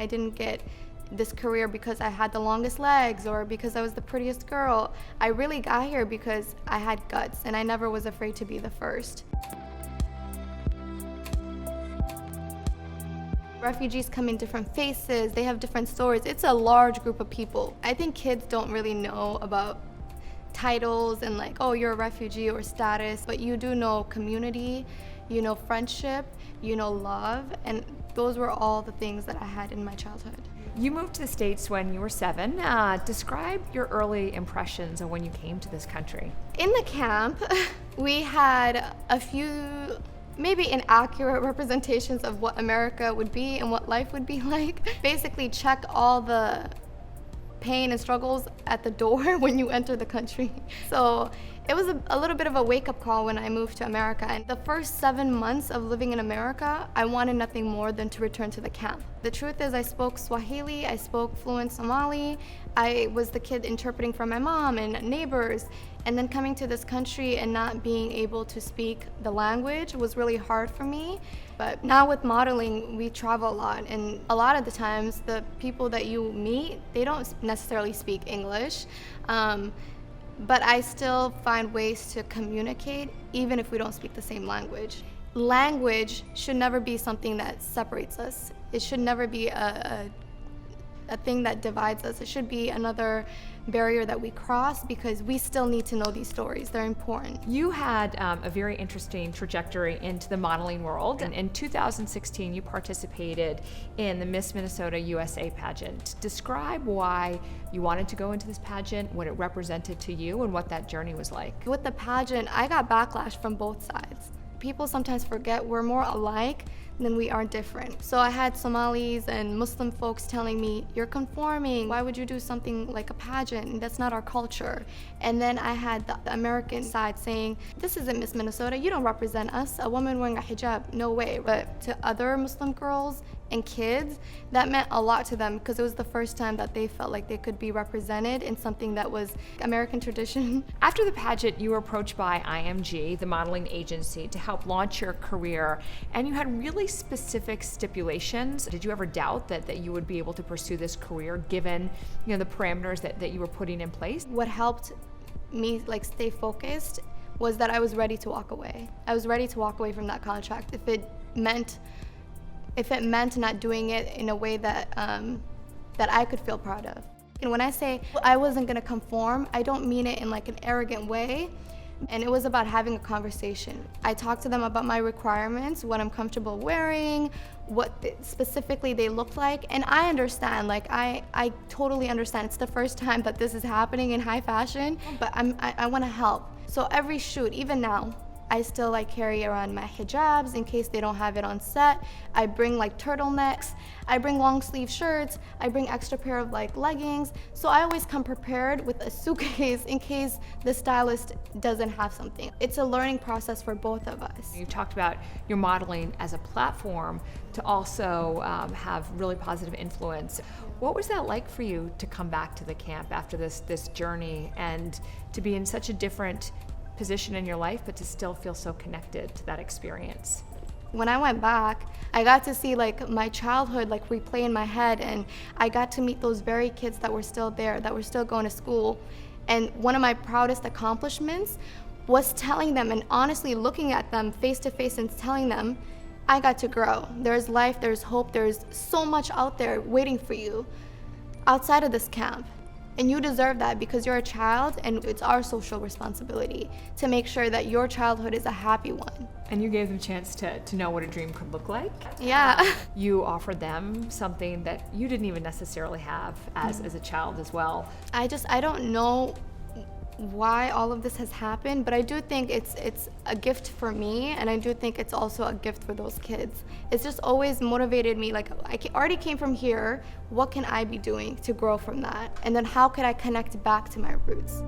I didn't get this career because I had the longest legs or because I was the prettiest girl. I really got here because I had guts, and I never was afraid to be the first. Refugees come in different faces, they have different stories. It's a large group of people. I think kids don't really know about titles and like, oh, you're a refugee or status, but you do know community, you know friendship, you know love, and those were all the things that I had in my childhood. You moved to the States when you were 7. Describe your early impressions of when you came to this country. In the camp, we had a few maybe inaccurate representations of what America would be and what life would be like. Basically check all the pain and struggles at the door when you enter the country. So it was a little bit of a wake-up call when I moved to America. And the first 7 months of living in America, I wanted nothing more than to return to the camp. The truth is I spoke Swahili, I spoke fluent Somali, I was the kid interpreting for my mom and neighbors. And then coming to this country and not being able to speak the language was really hard for me. But now with modeling, we travel a lot, and a lot of the times the people that you meet, they don't necessarily speak English. But I still find ways to communicate even if we don't speak the same language. Language should never be something that separates us. It should never be a thing that divides us. It should be another barrier that we cross because we still need to know these stories. They're important. You had a very interesting trajectory into the modeling world. And in 2016, you participated in the Miss Minnesota USA pageant. Describe why you wanted to go into this pageant, what it represented to you, and what that journey was like. With the pageant, I got backlash from both sides. People sometimes forget we're more alike than we are different. So I had Somalis and Muslim folks telling me, you're conforming, why would you do something like a pageant? That's not our culture. And then I had the American side saying, this isn't Miss Minnesota, you don't represent us, a woman wearing a hijab, no way. But to other Muslim girls and kids, that meant a lot to them because it was the first time that they felt like they could be represented in something that was American tradition. After the pageant, you were approached by IMG, the modeling agency, to help launch your career, and you had really specific stipulations. Did you ever doubt that you would be able to pursue this career given the parameters that you were putting in place? What helped me stay focused was that I was ready to walk away. I was ready to walk away from that contract if it meant not doing it in a way that I could feel proud of. And when I say I wasn't gonna conform, I don't mean it in an arrogant way. And it was about having a conversation. I talked to them about my requirements, what I'm comfortable wearing, what specifically they look like. And I understand, I totally understand. It's the first time that this is happening in high fashion, but I wanna help. So every shoot, even now, I still carry around my hijabs in case they don't have it on set. I bring turtlenecks, I bring long sleeve shirts, I bring extra pair of leggings. So I always come prepared with a suitcase in case the stylist doesn't have something. It's a learning process for both of us. You talked about your modeling as a platform to also have really positive influence. What was that like for you to come back to the camp after this journey and to be in such a different position in your life, but to still feel so connected to that experience? When I went back, I got to see my childhood replay in my head, and I got to meet those very kids that were still there, that were still going to school. And one of my proudest accomplishments was telling them and honestly looking at them face to face and telling them, I got to grow. There's life, there's hope, there's so much out there waiting for you outside of this camp. And you deserve that because you're a child, and it's our social responsibility to make sure that your childhood is a happy one. And you gave them a chance to know what a dream could look like. Yeah. You offered them something that you didn't even necessarily have as a child as well. I don't know why all of this has happened, but I do think it's a gift for me, and I do think it's also a gift for those kids. It's just always motivated me, I already came from here, what can I be doing to grow from that? And then how could I connect back to my roots?